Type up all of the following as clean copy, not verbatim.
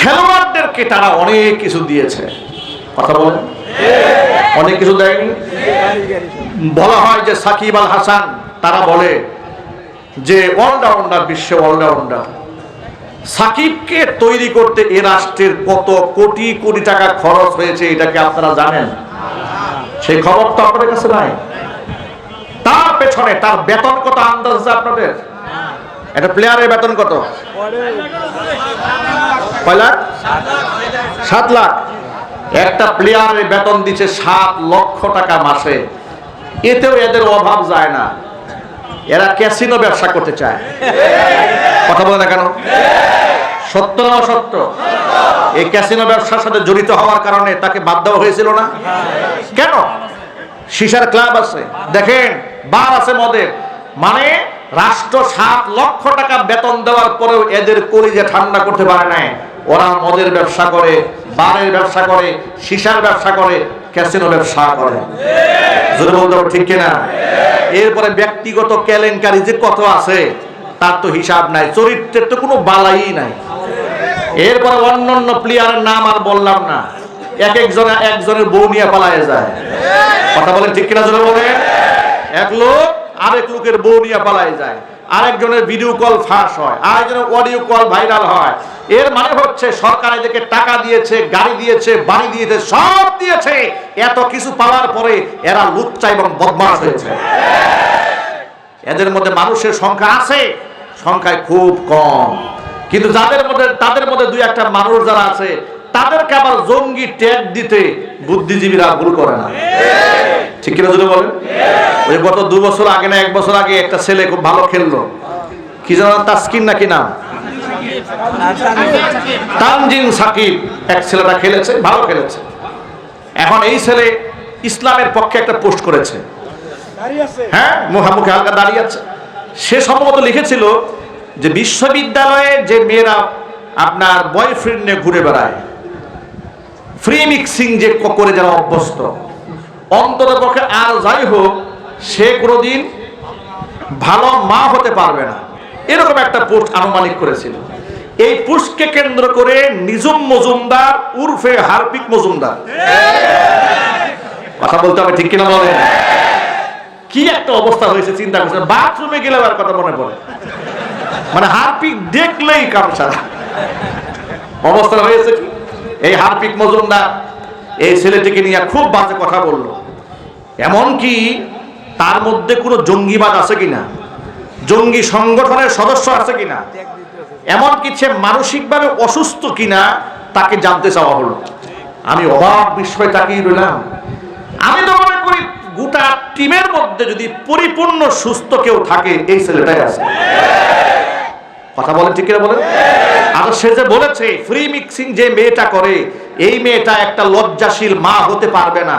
খেলোয়াড়দেরকে তারা অনেক কিছু দিয়েছে, কথা বলেন, অনেক কিছু দেয়নি? বলা হয় যে সাকিব আল হাসান, তারা বলে যে অলরাউন্ডার, বিশ্বে অলরাউন্ডার। সাকিবকে তৈরি করতে এ রাষ্ট্রের কত কোটি কোটি টাকা খরচ হয়েছে, এটাকে আপনারা জানেন? সেই খবর তো আপনাদের কাছে নাই। তার পেছনে তার বেতন কত আন্দাজ আছে আপনাদের? একটা প্লেয়ারের বেতন কত? কয় লাখ? 7 লাখ। একটা প্লেয়ারের বেতন দিচ্ছে 7 লক্ষ টাকা মাসে। এতেও এদের অভাব যায় না। এরা ক্যাসিনো ব্যবসা করতে চায়, কথা বলে না কেন? সত্য না অসত্য? এই ক্যাসিনো ব্যবসার সাথে জড়িত হওয়ার কারণে তাকে বাদ দেওয়া হয়েছিল না কেন? সিসার ক্লাব আছে, দেখেন, বার আছে মদের, মানে রাষ্ট্র 7 লক্ষ টাকা বেতন দেওয়ার পরেও এদের কলিজা ঠান্ডা করতে পারে না। ওরা মদের ব্যবসা করে, বারের ব্যবসা করে, সিসার ব্যবসা করে, ক্যাসিনো ব্যবসা করে। জোরে বলতে হবে, ঠিক কিনা? এরপরে ব্যক্তিগত কেলেঙ্কারি যে কত আছে তার তো হিসাব নাই, চরিত্রের তো কোনো বালাই নাই। এরপরে অন্যান্য প্লেয়ারের নাম আর বললাম না, এক একজনের বউ নিয়ে পালায় যায়, কথা বলেন ঠিক কিনা? জোরে বলেন। এক লোক আরেক লোকের বউ নিয়ে পালায় যায়, আরেকজনের ভিডিও কল ফাঁস হয়, আরেকজনের অডিও কল ভাইরাল হয়। এর মানে হচ্ছে সরকার এদেরকে টাকা দিয়েছে, গাড়ি দিয়েছে, বাড়ি দিয়েছে, সব দিয়েছে। এত কিছু পাওয়ার পরে এরা লুচ্চা এবং বদমাশ হয়েছে। এদের মধ্যে মানুষের সংখ্যা আছে, সংখ্যায় খুব কম, কিন্তু তাদের মধ্যে দুই একটা মানুষ যারা আছে তাদেরকে আবার জঙ্গি ট্যাগ দিতে বুদ্ধিজীবীরা ভুল করে না, ঠিক কিনা যদি বলেন? ওই গত 2 বছর আগে না 1 বছর আগে একটা ছেলে খুব ভালো খেললো, কি যেন তাসকিন নাকি নাম, তানজিন সাকিব, এক ছেলেটা খেলেছে, ভালো খেলেছে। এখন এই ছেলে ইসলামের পক্ষে একটা পোস্ট করেছে, হ্যাঁ, মুখে হালকা দাঁড়িয়ে আছে। সে সম্ভবত লিখেছিল যে বিশ্ববিদ্যালয়ে যে মেয়েরা আপনার বয়ফ্রেন্ড নিয়ে ঘুরে বেড়ায়, ফ্রি মিক্সিং যে করে যারা অভ্যস্ত, অন্তত পক্ষে আর যাই হোক সে কোনোদিন ভালো মা হতে পারবে না, এরকম একটা পোস্ট আনুমানিক করেছিল। এই পোস্টকে কেন্দ্র করে নিজুম মজুমদার উর্ফে হারপিক মজুমদার, কথা বলতে হবে ঠিক কিনা বলেন, কি একটা অবস্থা হয়েছে চিন্তা করছেন? বাথরুমে গেলে আর কথা মনে পড়ে, মানে হারপিক দেখলেই কামসা অবস্থা হয়েছে। কি এই হারপিক মজুমদার এই ছেলেটিকে নিয়ে খুব বাজে কথা বললো, এমনকি তার মধ্যে কোনো জঙ্গিবাদ আছে কিনা, জঙ্গি সংগঠনের সদস্য আছে কিনা, এমনকি সে মানসিকভাবে অসুস্থ কিনা তাকে জানতে চাওয়া হলো। আমি অবাক বিস্ময় তাকিয়ে রইলাম। আমি তো মনে করি গোটা টিমের মধ্যে যদি পরিপূর্ণ সুস্থ কেউ থাকে এই ছেলেটাই আছে, কথা বলেন ঠিক কিনা বলেন? আর সে যে বলেছে ফ্রি মিক্সিং যে মেয়েটা করে, এই মেয়েটা একটা লজ্জাশীল মা হতে পারবে না,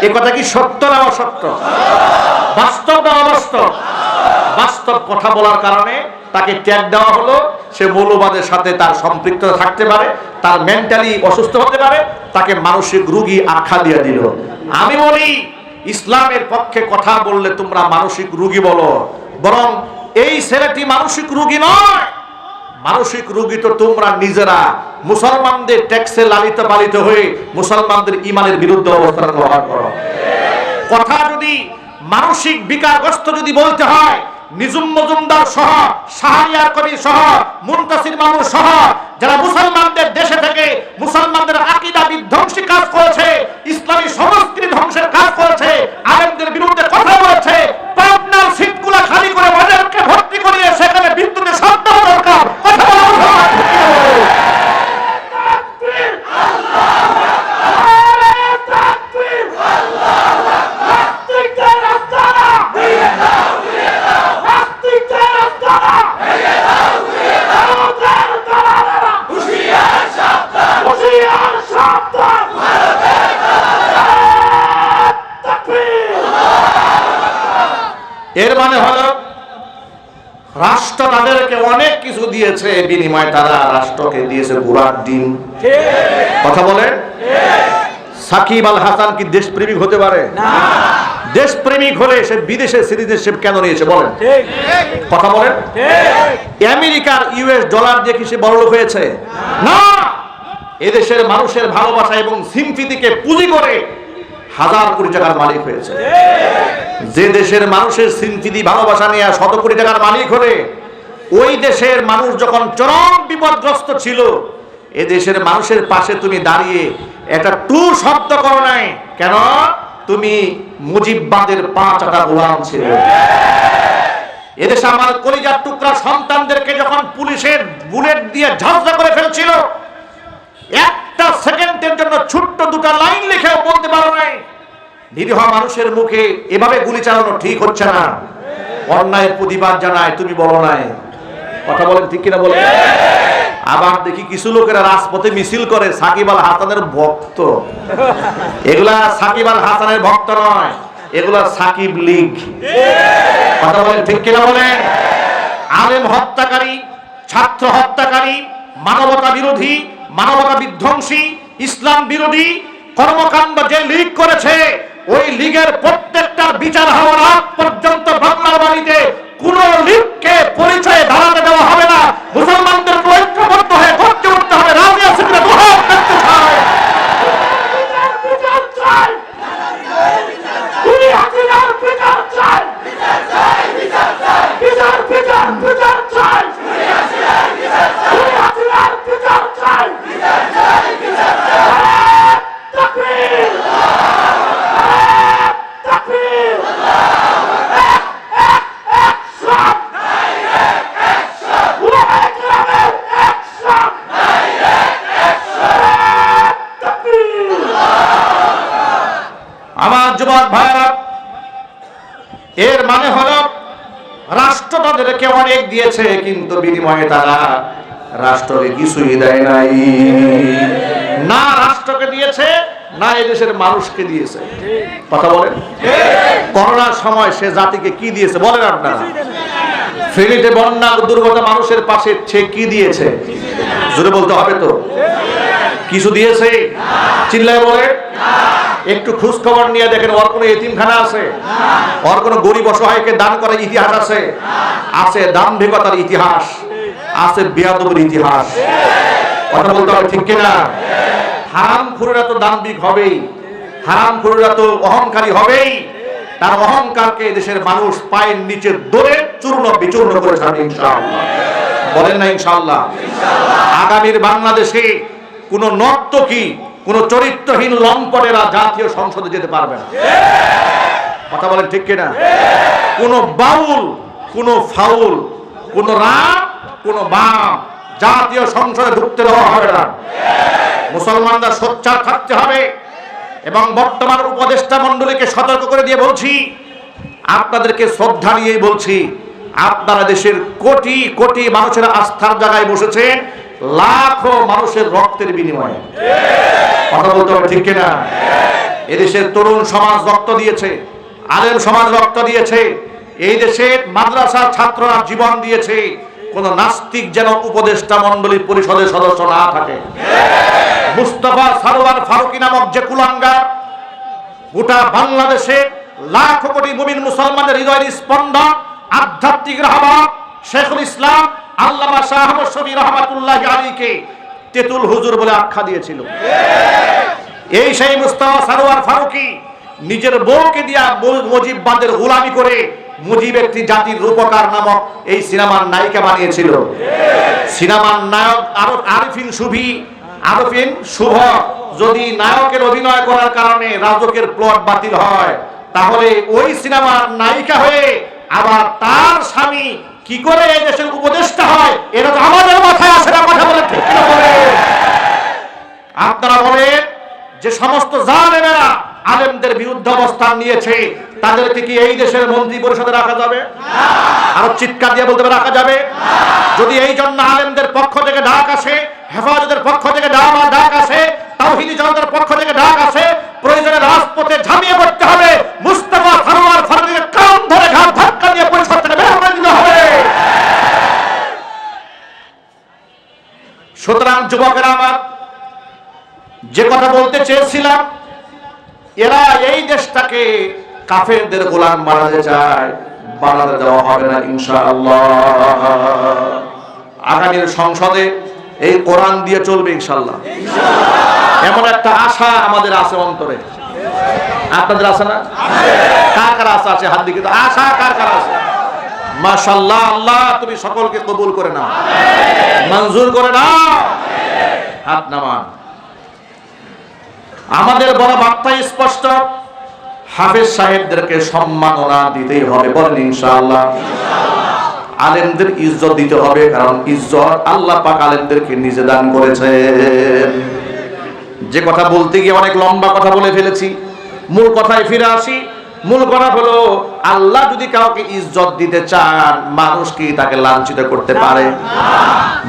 এ কথা কি সত্য না অসত্য? বাস্তব না অবাস্তব? বাস্তব কথা বলার কারণে তাকে ট্যাগ দেওয়া হলো। সে মৌলবাদের সাথে তার সম্পৃক্ততা থাকতে পারে, তার মেন্টালি অসুস্থ হতে পারে, তাকে মানসিক রোগী আখ্যা দিয়ে দিল। আমি বলি ইসলামের পক্ষে কথা বললে তোমরা মানসিক রোগী বলো, বরং এই ছেলেটি মানসিক রোগী নয়, মানসিক রোগী তো তোমরা নিজেরা, মুসলমানদের ট্যাক্সে লালিত পালিত হয়ে মুসলমানদের ইমানের বিরুদ্ধে অবস্থান গ্রহণ করো। কথা যদি মানসিক বিকারগ্রস্ত যদি বলতে হয়, নিজুম মজুমদার সহ, শাহরিয়ার কবির সহ, মুনতাসির মামুন সহ যারা মুসলমানদের দেশে থেকে মুসলমানদের আকীদা বিধ্বংসী কাজ করেছে, ইসলামী সংস্কৃতি ধ্বংসের কাজ করেছে, আলেমদের বিরুদ্ধে কথা বলেছে, পাবনার সিটগুলো খালি করে ওদেরকে ভর্তি করিয়ে সেখানে বিদ্যুতের শব্দ দরকার, কথা বলা এর মানে হলো রাষ্ট্র তাদেরকে অনেক কিছু দিয়েছে, বিনিময়ে তারা রাষ্ট্রকে দিয়েছে ঘোড়ার ডিম, কথা বলেন। সাকিব আল হাসান কি দেশপ্রেমিক হতে পারে? না। দেশপ্রেমিক হলে সে বিদেশে সিটিজেনশিপ কেন নিয়েছে বলেন? কথা বলেন। আমেরিকার US ডলার দিয়ে কি সে বড়লোক হয়েছে? না। এদেশের মানুষের ভালোবাসা এবং সিম্পিতিকে পুঁজি করে হাজার কোটি টাকার মালিক হয়েছে। যে দেশের মানুষের সিম্পিতি ভালোবাসা নিয়ে শত কোটি টাকার মালিক হলে ওই দেশের মানুষ যখন চরম বিপদগ্রস্ত ছিল, এ দেশের মানুষের পাশে তুমি দাঁড়িয়ে একটা টু শব্দ করো নাই কেন? তুমি মুজিববাদের 5 আটা গোলাম ছিলে। এদেশে আমার কলিজার টুকরা সন্তানদেরকে যখন পুলিশের বুলেট দিয়ে ঝাঁঝরা করে ফেলছিল, একটা সেকেন্ডের জন্য ছোট্ট 2টা লাইন লিখেও বলতে পারো নাই নিরীহ মানুষের মুখে এভাবে গুলি চালানো ঠিক হচ্ছে না, অন্যায়ের প্রতিবাদ জানায়, তুমি বলো নাই। কথা বলেন ঠিক কিনা বলেন? আবার দেখি কিছু লোকেরা রাজপথে মিছিল করে সাকিব আল হাসানের ভক্ত। এগুলা সাকিব আল হাসানের ভক্ত নয়, এগুলা সাকিব লীগ। কথা বলেন ঠিক কিনা বলেন? আলেম হত্যাকারী, ছাত্র হত্যাকারী, মানবতা বিরোধী, মানবতা বিধ্বংসী, ইসলাম বিরোধী কর্মকাণ্ড যে লীগ করেছে, ওই লীগের প্রত্যেকটার বিচার হওয়ার আগ পর্যন্ত বাংলার বাড়িতে কোন লীগকে পরিচয়ে দাঁড়াতে দেওয়া হবে না। মুসলমানদের ঐক্যবদ্ধ হয়ে গর্জে উঠতে হবে, রাজিয়া সিংহরা দোহার করতে চায়। আমার যুবক ভাইরা, এর মানে হলো রাষ্ট্র তাদেরকে অনেক দিয়েছে, কিন্তু বিনিময়ে তারা রাষ্ট্রকে কিছুই দেয় নাই। না রাষ্ট্রকে দিয়েছে, না এদেশের মানুষকে দিয়েছে। কথা বলেন? করোনার সময় সে জাতিকে কি দিয়েছে বলেন আপনারা? ফেনীতে বন্যা দুর্গত মানুষের পাশে সে কি দিয়েছে? জোরে বলতে হবে তো। কিছু দিয়েছে? চিল্লায় বলেন। একটু খোঁজ খবর নিয়ে দেখেন, ওর কোনো এতিমখানা আছে? ওর কোনো গরিব অসহায়কে দান করার ইতিহাস আছে? আছে দাম্ভিকতার ইতিহাস, আছে বেয়াদবের ইতিহাস। কথা বলতে হবে ঠিক কিনা? হারামখোরেরা তো দাম্ভিক হবেই, হারামখোরেরা তো অহংকারী হবেই। তার অহংকারকে দেশের মানুষ পায়ের নিচে ধরে চূর্ণ বিচূর্ণ করে ছাড়বে ইনশাআল্লাহ। বলেন না ইনশাআল্লাহ? আগামীর বাংলাদেশে কোন নর্তকী, কোন চরিত্রহীন লম্পটেরা জাতীয় সংসদে যেতে পারবে না। কথা বলেন ঠিক কিনা? কোন বাউল, কোন ফাউল, কোন রাম, কোন বাম জাতীয় সংসদে ঢুকতে দেওয়া হবে না। মুসলমানরা সোচ্চার থাকতে হবে। এবং বর্তমান উপদেষ্টা মণ্ডলীকে সতর্ক করে দিয়ে বলছি, আপনাদেরকে শ্রদ্ধা নিয়েই বলছি, আপনারা দেশের কোটি কোটি মানুষের আস্থার জায়গায় বসেছেন লাখো মানুষের রক্তের বিনিময়ে। কথা বলতে হবে ঠিক কিনা? এদেশের তরুণ সমাজ রক্ত দিয়েছে, আলেম সমাজ রক্ত দিয়েছে, এই দেশের মাদ্রাসার ছাত্ররা জীবন দিয়েছে। কোন নাস্তিক যেন উপদেষ্টা মণ্ডলী পরিষদের সদস্য না থাকে। মুস্তাফা সারোয়ার ফারুকী নামক যে কুলাঙ্গার গোটা বাংলাদেশে লাখো কোটি মুমিন মুসলমানের হৃদয়ের স্পন্দন, আধ্যাত্মিক রাহবার শেখুল ইসলাম আল্লামা শাহ আহমদ শফী রহমাতুল্লাহি আলাইহিকে তেতুল হুজুর বলে আখ্যা দিয়েছিল। এই সেই মুস্তাফা সারোয়ার ফারুকী নিজের বউকে দিয়া মুজিববাদের গোলামি করে মুজিব একটি জাতির রূপকার নামক এই সিনেমার নায়িকা বানিয়েছিল। সিনেমার নায়ক আরিফিন শুভ যদি নায়কের অভিনয় করার কারণে রাজকের প্লট বাতিল হয়, তাহলে ওই সিনেমার নায়িকা হয়ে আবার তার স্বামী কি করে এই দেশের উপদেষ্টা হয়, এটা তো আমাদের মাথায় আসে না। কথা বলে ঠিক না বলে? আপনারা বলেন যে সমস্ত জালেমেরা আলেমদের বিরুদ্ধে অবস্থান নিয়েছে, তাদেরকে কি এই দেশের মন্ত্রী পরিষদে রাখা যাবে? আরো চিৎকার দিয়ে বলতে রাখা যাবে? যদি এই জন্য আলেমদের পক্ষ থেকে ডাক আসে, হেফাজতের পক্ষ থেকে ডাক আসে, তাওহীদি জনতার পক্ষ থেকে ডাক আসে, প্রয়োজনে রাজপথে ঝাঁপিয়ে পড়তে হবে। মুস্তাফা সারোয়ার ফারুকীকে কান ধরে ঘাট ধাক্কা দিয়ে পরিষদ থেকে বের করে দিতে হবে। সুতরাং যুবকেরা আমার, যে কথা বলতে চেয়েছিলাম, এরা এই দেশটাকে কাফেরদের গোলাম বানাতে চায়, বানাতে দেওয়া হবে না ইনশাআল্লাহ। আগামীর সংসদে এই কোরআন দিয়ে চলবে ইনশাআল্লাহ। এমন একটা আশা আমাদের আছে অন্তরে। আপনাদের আছে না? কার কার আশা আছে? হাত দিকে। আশা কার কার আছে? মাশাআল্লাহ। আল্লাহ তুমি সকলকে কবুল করে নাও, মঞ্জুর করে নাও। হাত নামান। আমাদের বড় বার্তা স্পষ্ট, হাফেজ সাহেবদেরকে সম্মাননা দিতেই হবে। বলেন ইনশাআল্লাহ। আলেমদের ইজ্জত দিতে হবে, কারণ ইজ্জত আল্লাহ পাক আলেমদেরকে নিজে দান করেছেন। যে কথা বলতে গিয়ে অনেক লম্বা কথা বলে ফেলেছি, মূল কথায় ফিরে আসি। মূল কথা হলো, আল্লাহ যদি কাউকে ইজ্জত দিতে চান, মানুষ কি তাকে লাঞ্ছিত করতে পারে?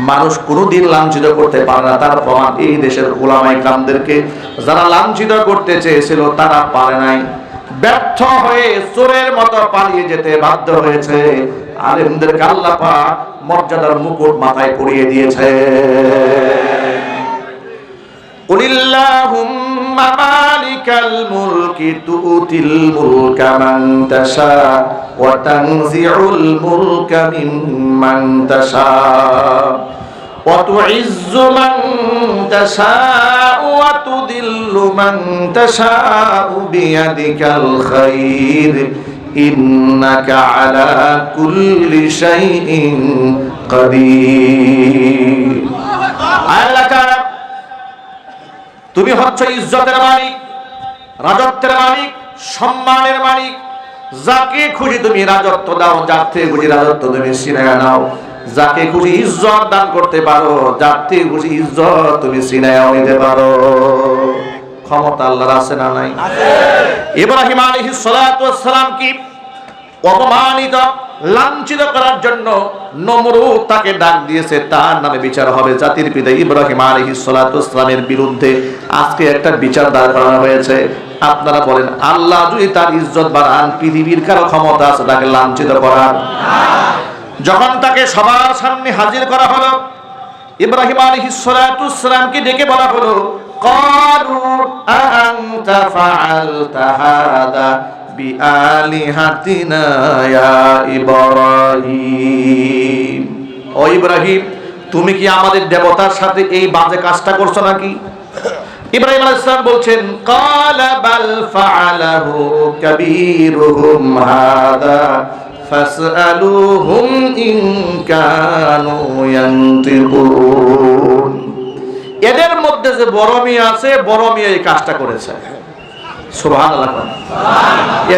মানুষ কোনোদিন লাঞ্ছিত করতে পারে না। তার প্রমাণ এই দেশের উলামায়ে কেরামদেরকে যারা লাঞ্ছিত করতে চেয়েছিল তারা পারে নাই, ব্যর্থ হয়ে চোরের মতো পালিয়ে যেতে বাধ্য হয়েছে। আলেমদেরকে আল্লাহ পাক মর্যাদার মুকুট মাথায় পরিয়ে দিয়েছে। কুলিল্লাহুম্মা মালিকাল মুলকি তুতিল মুলকা মান তাশা ওয়া তানজিউল মুলকা মিম্মান তাশা ওয়া তুইজ্জু মান তাশা ওয়া তুদিল্লু মান তাশা বিয়াদিকাল খায়র ইন্নাকা আলা কুল্লি শাইইন কাদির। আল্লাহ তাআলা তুমি হচ্ছ ইজ্জতের মালিক, রাজত্বের মালিক, সম্মানের মালিক। যাকে খুশি তুমি রাজত্ব দাও, যার থেকে খুশি রাজত্ব তুমি ছিনিয়ে নাও। যাকে খুশি ইজ্জত দান করতে পারো, যার থেকে খুশি ইজ্জত তুমি ছিনিয়ে নিতে পারো। ক্ষমতা আল্লাহর আছে না নাই? ইব্রাহিম আলাইহিস সালাতু ওয়াস সালাম কি অপমানিত, লাঞ্ছিত করার জন্য নমরুদ তাকে ডাক দিয়েছে, তার নামে বিচার হবে। জাতির পিতা ইব্রাহিম আলাইহিস সালাতু ওয়াস সালামের বিরুদ্ধে আজকে একটা বিচার দাঁড় করানো হয়েছে। আপনারা বলেন, আল্লাহ যদি তার ইজ্জত বাড়ান, পৃথিবীর কারো ক্ষমতা আছে তাকে লাঞ্ছিত করার? যখন তাকে সবার সামনে হাজির করা হলো, ইব্রাহিম আলাইহিস সালাতু ওয়াস সালামকে ডেকে বলা হলো, ক্বালু আনতা ফাআলতা হাদা বিআলিহাতিনা ইয়া ইব্রাহিম। ও ইব্রাহিম, তুমি কি আমাদের দেবতার সাথে এই বাজে কাজটা করছো নাকি? ইব্রাহিম আলাইহিস সালাম বলছেন, ক্বালা বাল ফাআলাহু কাবীরুহুম হাদা ফাসআলুহুম ইন কানু ইয়ানতিকুন। এদের মধ্যে যে বড় মেয়ে আছে, বড় মেয়ে এই কাজটা করেছে। সুবহানাল্লাহ।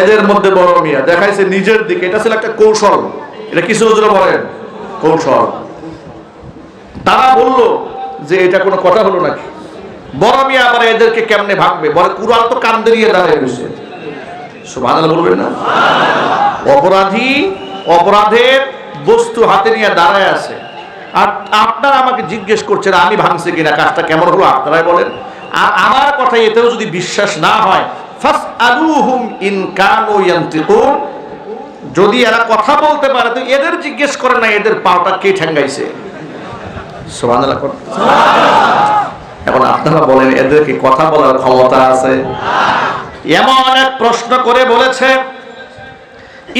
এদের মধ্যে বড় মিয়া দেখাইছে নিজের দিকে। এটা ছিল একটা কৌশল। এটা কিছু হুজুর বলেন কৌশল। তারা বলল যে এটা কোনো কথা হলো নাকি? বড় মিয়া আবার এদেরকে কেমনে ভাঙবে? বলে কুরআন তো কান দিয়ে দাঁড়িয়ে রয়েছে। সুবহানাল্লাহ বলবেন না? অপরাধী অপরাধের বস্তু হাতে নিয়ে দাঁড়ায় আছে, আর আপনারা আমাকে জিজ্ঞেস করছেন আমি ভাঙছি কিনা, কাজটা কেমন হলো আপনারাই বলেন। আর আমার কথা এতেও যদি বিশ্বাস না হয়, ফাসআলুহুম ইন কানু ইয়ানতিকুন, যদি এরা কথা বলতে পারে তো এদের জিজ্ঞেস করে না এদের পাটা কে ঠ্যাঙ্গাইছে। সুবহানাল্লাহ। এখন আপনারা বলেন এদের কি কথা বলার ক্ষমতা আছে? এমন এক প্রশ্ন করে বলেছে,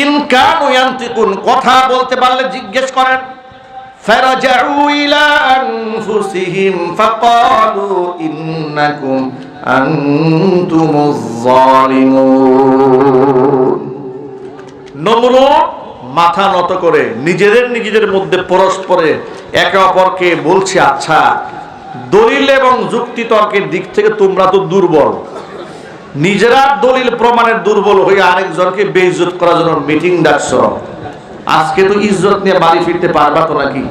ইন কানু ইয়ানতিকুন, কথা বলতে পারলে জিজ্ঞেস করেন। ফারাজাউ ইলা আনফুসিহিম ফাকালু ইন্নাকুম আনতুমুজ জালিমুন। নমরুদ মাথা নত করে নিজেদের মধ্যে পরস্পরে একে অপরকে বলছে, আচ্ছা দলিল এবং যুক্তি তর্কের দিক থেকে তোমরা তো দুর্বল, নিজেরা দলিল প্রমাণের দুর্বল হয়ে আরেকজনকে বেইজ্জত করার জন্য মিটিং ডাকছো। আজকে তো ইজ্জত নিয়ে বাড়ি ফিরতে পারবা তো নাকি?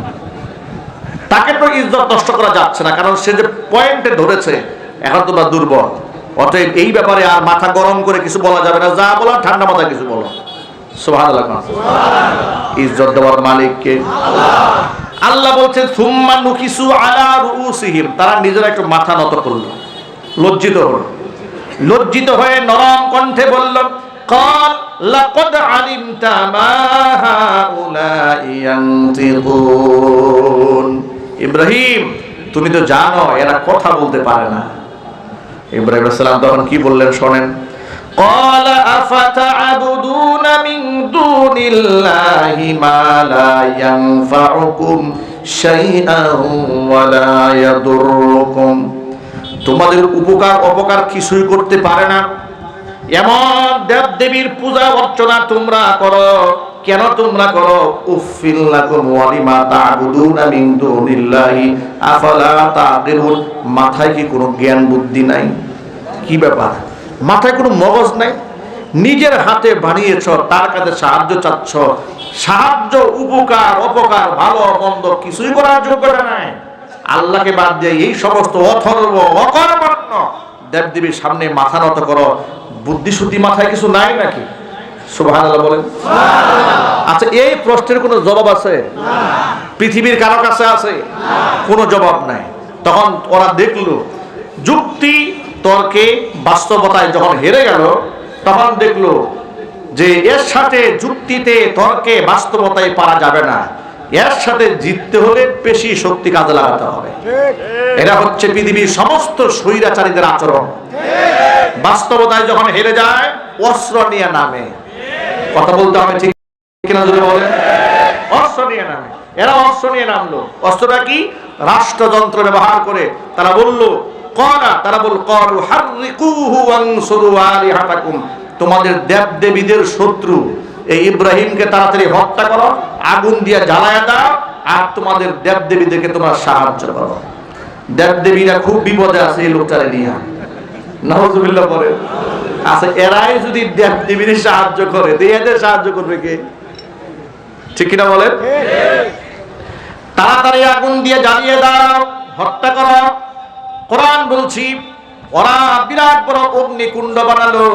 তাকে তো ইজ্জত নষ্ট করা যাচ্ছে না, কারণ সে যে পয়েন্টে ধরেছে। এখন তোমরা দুর্বল, অতএব এই ব্যাপারে আর মাথা গরম করে কিছু বলা যাবে না। যা বলা ঠান্ডা মাথায় কিছু বলো। সুবহানাল্লাহ। ইজ্জত দেওয়ার মালিক কে? আল্লাহ বলছেন, সুম্মা নুকিসু আলা রুউসিহিম, তারা নিজেরা একটু মাথা নত করলো, লজ্জিত হলো। লজ্জিত হয়ে নরম কণ্ঠে বলল, قال لقد علمت ما هؤلاء ينطقون। ইব্রাহিম, তুমি তো জানো এরা কথা বলতে পারে না। ইব্রাহিম আলাইহিস সালাম তখন কি বললেন শোনেন। قال أفتعبدون من دون الله ما لا ينفعكم শাইআন ওয়া লা ইয়াদুররুকুম, তোমাদের উপকার অপকার কিছুই করতে পারে না। এমন দেব দেবীর পূজা অর্চনা তোমরা করো, কেন তোমরা করো? উফিল লাকুম ওয়া লিমা তা'বুদুনা মিন দুনিল্লাহি আফালা তা'কিলুন, মাথায় কি কোনো জ্ঞান বুদ্ধি নাই? কি ব্যাপার, মাথায় কোনো মগজ নাই? নিজের হাতে বানিয়েছ, তার কাছে সাহায্য চাচ্ছ, সাহায্য উপকার অপকার ভালো মন্দ কিছুই করার যোগ্যতা নাই। আল্লাহকে বাদ দিয়ে এই সমস্ত অথর্ব অকর্মণ্য দেবদেবীর সামনে মাথা নত করো, বুদ্ধি শুদ্ধি মাথায় কিছু নাই নাকি? সুবহানাল্লাহ বলেন। আচ্ছা, এই প্রশ্নের কোনো জবাব আছে? পৃথিবীর কারো কাছে আছে? কোনো জবাব নাই। তখন ওরা দেখলো যুক্তি তর্কে বাস্তবতায় যখন হেরে গেল, তখন দেখলো যে এর সাথে যুক্তিতে তর্কে বাস্তবতায় পারা যাবে না, এর সাথে জিততে হলে পেশি শক্তি কাজে লাগাতে হবে। এটা হচ্ছে পৃথিবীর সমস্ত স্বৈরাচারীদের আচরণ। বাস্তবতায় যখন হেরে যায় অস্ত্র নিয়ে নামে। কথা বলতে হবে ঠিক কিনা যদি বলেন? অস্ত্র নিয়ে নামে। এরা অস্ত্র নিয়ে নামলো। অস্ত্রটা কি? রাষ্ট্রযন্ত্র ব্যবহার করে তারা বলল ক্বালু হাররিকুহু ওয়ানসুরু আলিহাতাকুম, তোমাদের দেব দেবীদের শত্রু এই ইব্রাহিমকে তাড়াতাড়ি হত্যা করো, আগুন দিয়ে জ্বালায়া দাও, আর তোমাদের দেব দেবীদেরকে তোমরা সাহায্য করো। দেব দেবীরা খুব বিপদে আছে এই লোকটারে নিয়ে। নাউজুবিল্লাহ বলেন। আচ্ছা, এরাই যদি দেব দেবীর সাহায্য করে, এদের সাহায্য করবে কে? ঠিক কিনা বলেন? তাড়াতাড়ি আগুন দিয়ে জ্বালিয়ে দাও, হত্যা করো। কোরআন বলছি ওরা বিরাট বড় অগ্নিকুণ্ড বানালো।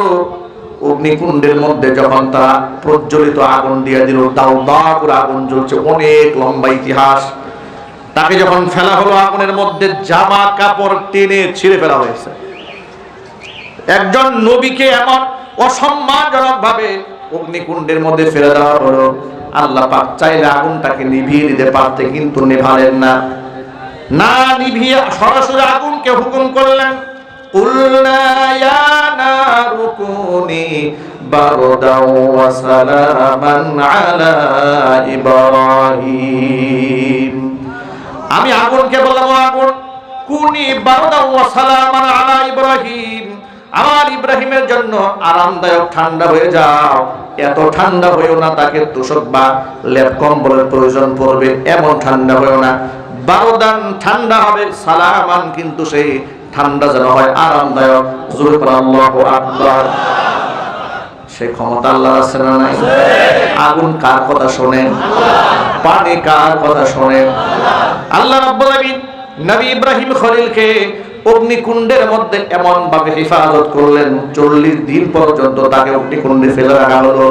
অগ্নিকুণ্ডের মধ্যে যখন তারা প্রজ্বলিত আগুন দিয়ে দিল, দাও দাও করে আগুন জ্বলছে, অনেক লম্বা ইতিহাস। তাকে যখন ফেলা হলো আগুনের মধ্যে, জামা কাপড় টেনে ছিঁড়ে ফেলা হয়েছে। একজন নবীকে এমন অসম্মানজনক ভাবে অগ্নিকুণ্ডের মধ্যে ফেলে দেওয়া হলো। আল্লাহ পাক চাইলে আগুনটাকে নিভিয়ে দিতে পারতে, কিন্তু নেভালেন না। না নিভিয়ে সরাসরি আগুনকে হুকুম করলেন, কুলনা ইয়া নারু কুনি বারদাও ওয়া সালামান আলা ইব্রাহিম। আমি আগুনকে বললাম, আগুন কুনি বারদাও ওয়া সালামান আলা ইব্রাহিম, আমার ইব্রাহিমের জন্য আরামদায়ক ঠান্ডা হয়ে যাও। এত ঠান্ডা হয়েও না তাকে তোষক বা লেপ কম্বলের প্রয়োজন পড়বে এমন ঠান্ডা হয়েও না। বারদান ঠান্ডা হবে, সালামান কিন্তু সেই ঠান্ডা যেন হয় আরামদায়ক। জোরে করে আল্লাহু আকবার। সেই ক্ষমতা আল্লাহর আছে না নাই? আগুন কার কথা শোনেন? পানি কার কথা শোনেন? আল্লাহ রাব্বুল আলামিন নবী ইব্রাহিম খলিলকে অগ্নিকুণ্ডের মধ্যে এমন ভাবে হেফাজত করলেন, 40 দিন পর্যন্ত তাকে অগ্নিকুণ্ডে ফেলে রাখা হলো।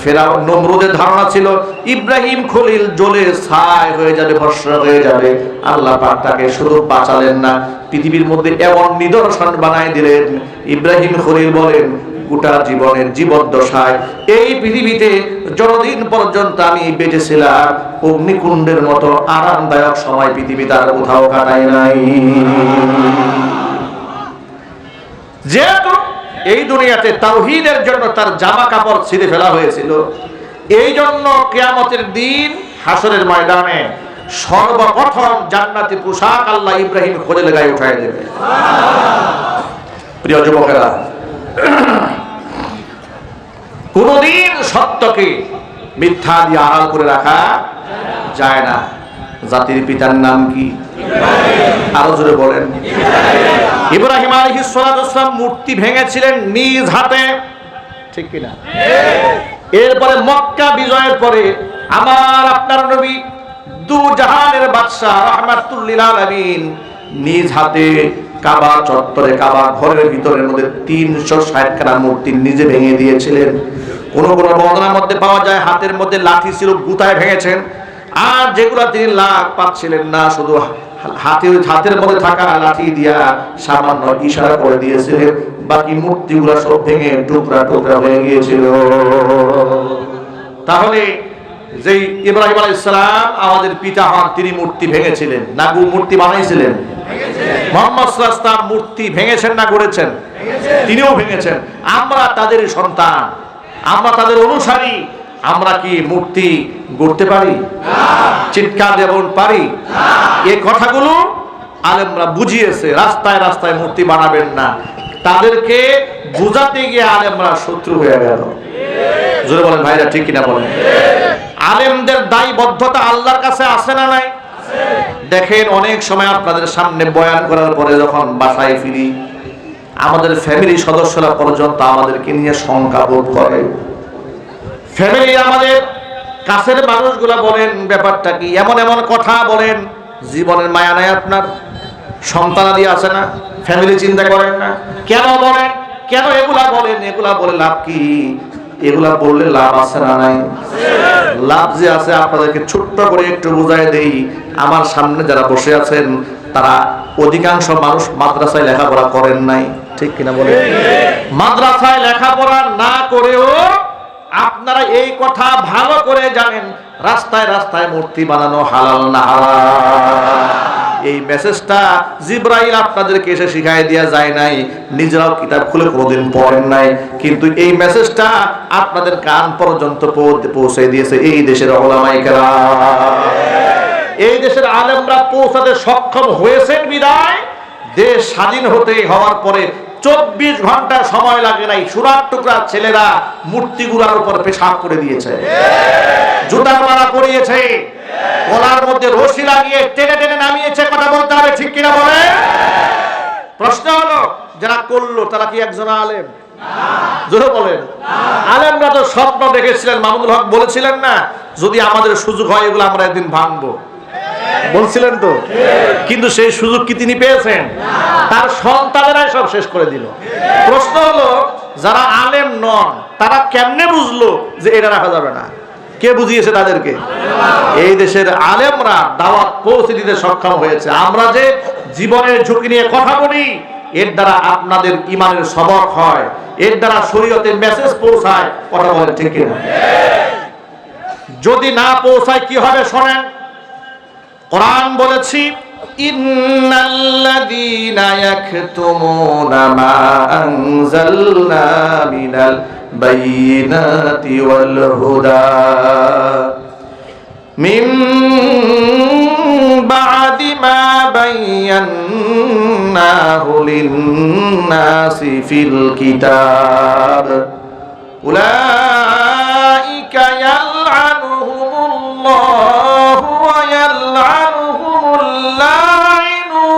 ফেরাউন নমরুদের ধারণা ছিল ইব্রাহিম খলিল জ্বলে ছাই হয়ে যাবে, ভস্ম হয়ে যাবে। আল্লাহ পাক তাকে শুধু বাঁচালেন না, পৃথিবীর মধ্যে এমন নিদর্শন বানাই দিলেন। ইব্রাহিম খলিল বলেন, গোটা জীবনের জীবদ্দশায় এই পৃথিবীতে যতদিন পর্যন্ত আমি বেঁচে ছিলাম, অগ্নিকুণ্ডের মতো আরামদায়ক সময় পৃথিবীতে আর কোথাও কাটাই নাই। যেহেতু এই দুনিয়াতে তাওহীদের জন্য তার জামা কাপড় ছিঁড়ে ফেলা হয়েছিল, এই জন্য কিয়ামতের দিন হাসরের ময়দানে সর্বপ্রথম জান্নাতি পোশাক আল্লাহ ইব্রাহিম খলিলের গায়ে উঠায় দেবে। প্রিয় যুবকেরা, কোনদিন সত্যকে মিথ্যা দিয়ে আড়াল করে রাখা যায় না। জাতির পিতার নাম কি? আরো জোরে বলেন। ইব্রাহিম আলাইহিস সালাতু ওয়াস সালাম মূর্তি ভেঙেছিলেন নিজ হাতে, ঠিক কিনা? এরপরে মক্কা বিজয়ের পরে আমার আপনার নবী দু জাহানের বাদশা রাহমাতুল লিল আলামিন নিজ হাতে কাবা চত্বরে, কাবা ঘরের ভিতরের মধ্যে 360 খানা মূর্তি নিজে ভেঙে দিয়েছিলেন। কোন কোন বর্ণনার মধ্যে পাওয়া যায় হাতের মধ্যে লাঠি ছিল, গুতায় ভেঙেছেন। আর যেগুলা তিনি লাভ পাচ্ছিলেন না, শুধু হাতের মধ্যে থাকা লাঠি দিয়া সামান্য ইশারা করে দিয়েছিলেন, বাকি মূর্তিগুলো সব ভেঙে টুকরা টুকরা হয়ে গিয়েছিল। তাহলে যেই ইব্রাহিম আলাইহিস সালাম আমাদের পিতা হন, তিনি মূর্তি ভেঙেছিলেন না মূর্তি বানাইছিলেন? মুহাম্মদ সাল্লাল্লাহু আলাইহি ওয়াসাল্লাম মূর্তি ভেঙেছেন না গড়েছেন? তিনিও ভেঙেছেন। আমরা তাদের সন্তান, আমরা তাদের অনুসারী, আমরা কি মূর্তি গড়তে পারি? চিৎকার যেমন পারি, এই কথাগুলো আলেমরা বুঝিয়েছে। রাস্তায় রাস্তায় মূর্তি বানাবেন না, তাদেরকে বুঝাতে গিয়ে আলেমরা শত্রু হয়ে গেল। জোরে বলেন ভাইরা, ঠিক কিনা বলেন? আলেমদের দায়বদ্ধতা আল্লাহর কাছে আছে না নাই? দেখেন, অনেক সময় আপনাদের সামনে বয়ান করার পরে যখন বাসায় ফিরি, আমাদের ফ্যামিলি সদস্যরা পর্যন্ত আমাদেরকে নিয়ে শঙ্কা বোধ করে। ফ্যামিলি, আমাদের কাছের মানুষগুলা বলেন, ব্যাপারটা কি? এমন এমন কথা বলেন, জীবনের মায়া নাই আপনার? সন্তানাদি আছে না? ফ্যামিলি চিন্তা করেন না? কেন বলেন? কেন এগুলা বলেন? এগুলা বলে লাভ কি? এগুলা বললে লাভ আছে না নাই? লাভ যে আছে, আপনাদেরকে ছোট্ট করে একটু বুঝাই দেই। আমার সামনে যারা বসে আছেন, তারা অধিকাংশ মানুষ মাদ্রাসায় লেখাপড়া করেন নাই, ঠিক কিনা বলেন? মাদ্রাসায় লেখাপড়া না করেও আপনারা এই কথা ভালো করে জানেন, রাস্তায় রাস্তায় মূর্তি বানানো হালাল না হারাম। এই মেসেজটা জিবরাইল আপনাদেরকে এসে শিখাই দেয়া যায় নাই, নিজেরাও কিতাব খুলে কোনোদিন পড়েন নাই, কিন্তু এই মেসেজটা আপনাদের কান পর্যন্ত পৌঁছে দিয়েছে এই দেশের উলামায়ে কেরাম। এই দেশের আলেমরা পৌঁছাতে সক্ষম হয়েছেন বিদায় দেশ স্বাধীন হওয়ার পরে 24 ঘন্টা সময় লাগে নাই, সুরার টুকরা ছেলেরা মূর্তিগুলোর উপর পেশাব করে দিয়েছে, জুতার মালা পরিয়েছে, গলার মধ্যে রশি লাগিয়ে টেনে টেনে নামিয়েছে। কথা বলতে হবে, ঠিক কিনা বলে? প্রশ্ন হলো, যারা করলো তারা কি একজন আলেম? জোরে বলেন। আলেমরা তো স্বপ্ন দেখেছিলেন, মাহমুদুল হক বলেছিলেন না, যদি আমাদের সুযোগ হয় এগুলো আমরা একদিন ভাঙবো, বলছিলেন তো। কিন্তু সেই সুযোগ কি তিনি পেয়েছেন? তার সন্তানেরাই সব শেষ করে দিল। প্রশ্ন হলো, যারা আলেম নন তারা কেমনে বুঝলো যে এটা রাখা যাবে না? কে বুঝিয়েছে তাদেরকে? এই দেশের আলেমরা দাওয়াত পৌঁছে দিতে সক্ষম হয়েছে। আমরা যে জীবনের ঝুঁকি নিয়ে কথা বলি, এর দ্বারা আপনাদের ঈমানের সবক হয়, এর দ্বারা শরীয়তের মেসেজ পৌঁছায়। কথা বলেন, ঠিক কিনা? যদি না পৌঁছায় কি হবে শোনেন। কোরআন বলেছি, ইন্নাল্লাযীনা ইয়াকতুমুনা মা আনজালনা মিনাল বাইয়িনাতি ওয়াল হুদা মিন বা'দি মা বায়্যানাহু লিন-নাসি ফিল কিতাব উলাইকা ইয়ালআনুহুমুল্লাহু ওয়া ইয়ালআনুহুমুল লাঈনুন।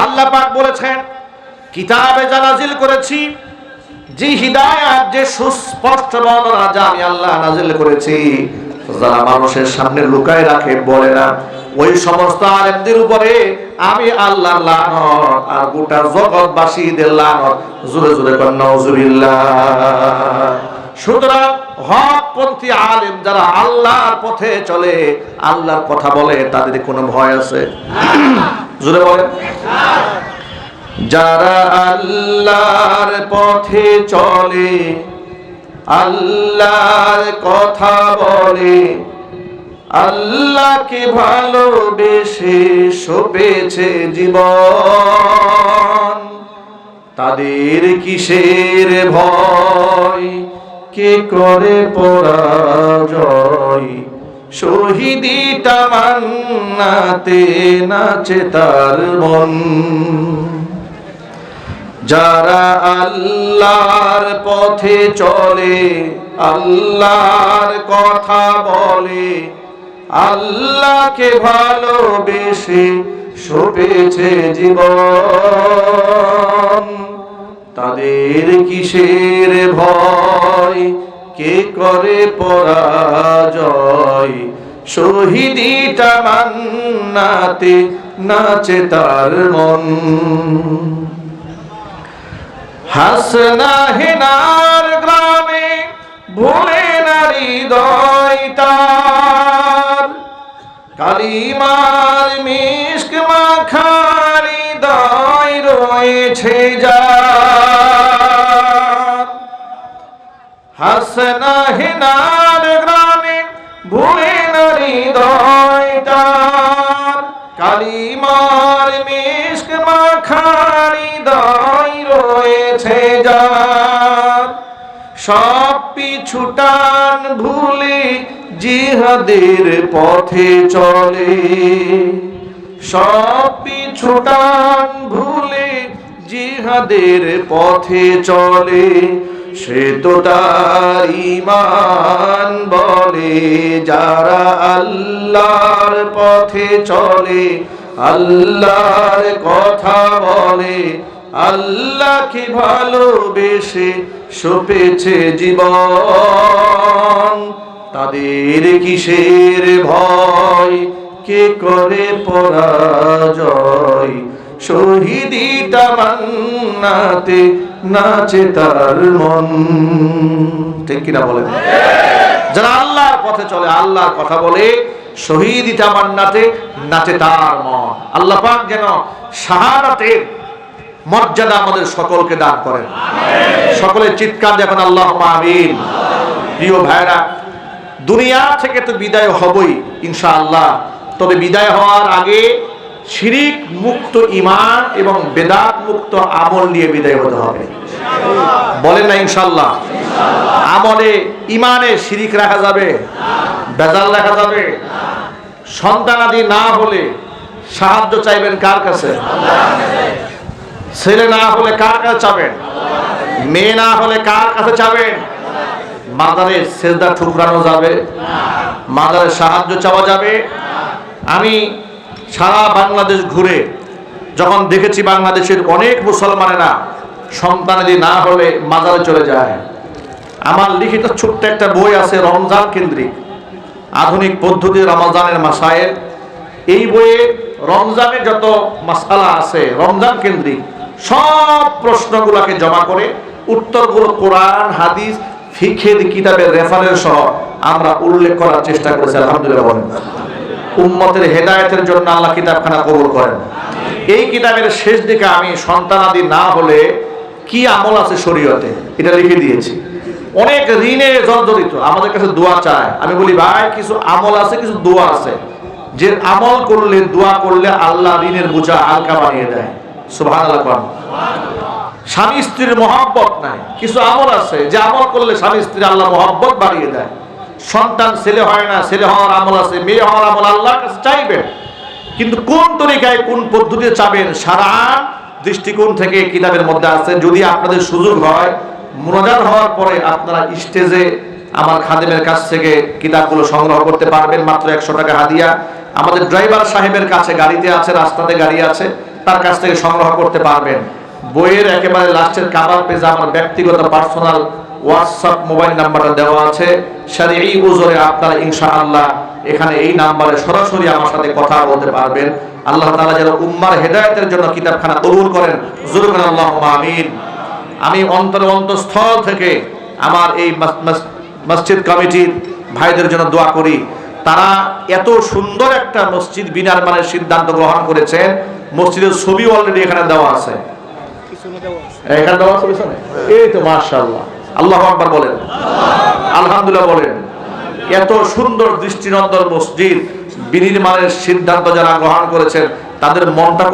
আল্লাহ পাক বলেছেন, কিতাবে যা নাজিল করেছি, যে হিদায়াত, যে সুস্পষ্ট বর্ণনা যা আমি আল্লাহ নাজিল করেছি, যারা মানুষের সামনে লুকায় রাখে, বলে না, ওই সমস্ত আলেমদের উপরে আমি আল্লাহর লানত আর গোটা জগৎবাসীদের লানত। জোরে জোরে কর নাউজুবিল্লাহ। সুতরাং হকপন্থী আলেম যারা আল্লাহর পথে চলে, আল্লাহর কথা বলে, তাদের কোনো ভয় আছে? জোরে বলেন। যারা আল্লাহর পথে চলে, আল্লাহর কথা বলে, আল্লাহকে ভালোবেসে সপেছে জীবন, তাদের কিসের ভয়? কে করে পরাজয়? শহীদি তামান্নাতে নাচে তার মন। যারা আল্লাহর পথে চলে, আল্লাহর কথা বলে, আল্লাহকে ভালোবেসে সপেছে জীবন, তাদের কিসের ভয়? কে করে পরাজয়? শহীদি তামান্নাতে নাচে তার মন। হাসনা হেনার গ্রামে ভুলে না হৃদয় তার, কালিমার মিশক মাখা হৃদয় রয়েছে যার। হাসনা হেনার গ্রামে ভুলে না হৃদয় তার, কালিমার মিশক মাখা হৃদয় সব পিছুটান ভুলে জিহাদের পথে চলে, সব পিছুটান ভুলে জিহাদের পথে চলে, সে তো তার ঈমান বলে। যারা আল্লাহর পথে চলে, আল্লাহর কথা বলে, আল্লাহকে ভালোবেসে সপেছে জীবন, তাদের কিসের ভয়, কে করে পরাজয়, শহীদি তামান্নাতে নাচে তার মন। ঠিক কিনা বলেন? যারা আল্লাহর পথে চলে, আল্লাহর কথা বলে, শহীদি তামান্নাতে নাচে তার মন। আল্লাহ পাক যেন শাহাদাতের মর্যাদা আমাদের সকলকে দান করেন। সকলের চিৎকার যখন আল্লাহুম্মা আমিন। প্রিয় ভাইরা, দুনিয়া থেকে তো বিদায় হবই ইনশাআল্লাহ, তবে বিদায় হওয়ার আগে শিরিক মুক্ত ঈমান এবং বেদাত মুক্ত আমল নিয়ে বিদায় হতে হবে। বলেন না ইনশাআল্লাহ? আমলে ঈমানে শিরিক রাখা যাবে, বেজাল রাখা যাবে। সন্তানাদি না হলে সাহায্য চাইবেন কার কাছে? ছেলে না হলে কার কাছে চাবেন? মেয়ে না হলে কার কাছে চাবেন? মাজারে সেজদা ঠুকরানো যাবে? মাজারে সাহায্য চাওয়া যাবে? আমি সারা বাংলাদেশ ঘুরে যখন দেখেছি বাংলাদেশের অনেক মুসলমানেরা সন্তানাদি না হলে মাজারে চলে যায়। আমার লিখিত ছোট্ট একটা বই আছে রমজান কেন্দ্রিক, আধুনিক পদ্ধতি রমজানের মাসায়েল। এই বইয়ে রমজানের যত মাসআলা আছে রমজান কেন্দ্রিক সব প্রশ্নগুলোকে জমা করে উত্তরগুলো কোরআন হাদিস ফিকহের কিতাবের রেফারেন্স সহ আমরা উল্লেখ করার চেষ্টা করেছি। আলহামদুলিল্লাহ বলেন। উম্মতের হেদায়েতের জন্য আল্লাহ কিতাবখানা কবুল করেন। এই কিতাবের শেষ দিকে আমি সন্তানাদি না হলে কি আমল আছে শরীয়তে এটা লিখে দিয়েছি। অনেক ঋণে জর্জরিত আমাদের কাছে দোয়া চায়। আমি বলি ভাই কিছু আমল আছে, কিছু দোয়া আছে, যে আমল করলে দোয়া করলে আল্লাহ ঋণের বোঝা হালকা বানিয়ে দেয়। সুবহানাল্লাহ। স্বামী স্ত্রীর মহব্বত নাই, কিছু আমল আছে যে আমল করলে স্বামী স্ত্রী আল্লাহ মহব্বত বাড়িয়ে দেয়। সন্তান ছেলে হয় না, ছেলে হওয়ার আমল আছে, মেয়ে হওয়ার আমল আল্লাহর কাছে চাইবেন, কিন্তু কোন তরিকায় কোন পদ্ধতিতে চাবেন সারা দৃষ্টিকোণ থেকে কিতাবের মধ্যে আছে। যদি আপনাদের সুযোগ হয় মুনাজাত হওয়ার পরে আপনারা স্টেজে আমার খাদেমের কাছ থেকে কিতাবগুলো সংগ্রহ করতে পারবেন, মাত্র 100 টাকা হাদিয়া। আমাদের ড্রাইভার সাহেবের কাছে গাড়িতে আছে, রাস্তাতে গাড়ি আছে, তার কাছ থেকে সংগ্রহ করতে পারবেন। বইয়ের একেবারে লাস্টের কভার পেজে আমার ব্যক্তিগত পার্সোনাল হোয়াটসঅ্যাপ মোবাইল নাম্বারটা দেওয়া আছে। শারঈ উযরে আপনারা ইনশাআল্লাহ এখানে এই নাম্বারে সরাসরি আমার সাথে কথা বলতে পারবেন। আল্লাহ তাআলা যেন উম্মার হেদায়েতের জন্য কিতাবখানা কবুল করেন। জোরে বলেন আল্লাহুম্মা আমিন। আমি অন্তঃস্থল থেকে আমার এই মসজিদ কমিটির ভাইদের জন্য দোয়া করি। তারা এত সুন্দর একটা মসজিদ বিনির্মাণের সিদ্ধান্ত গ্রহণ করেছেন। মসজিদের ছবি অলরেডি এখানে দেওয়া আছে, এখানে দেওয়া আছে পিছনে। এই তো মাশাআল্লাহ, আল্লাহু আকবার বলেন, আলহামদুলিল্লাহ বলেন। এত সুন্দর দৃষ্টিনন্দন মসজিদ বিনির্মাণের সিদ্ধান্ত যারা গ্রহণ করেছেন তাদের মনটা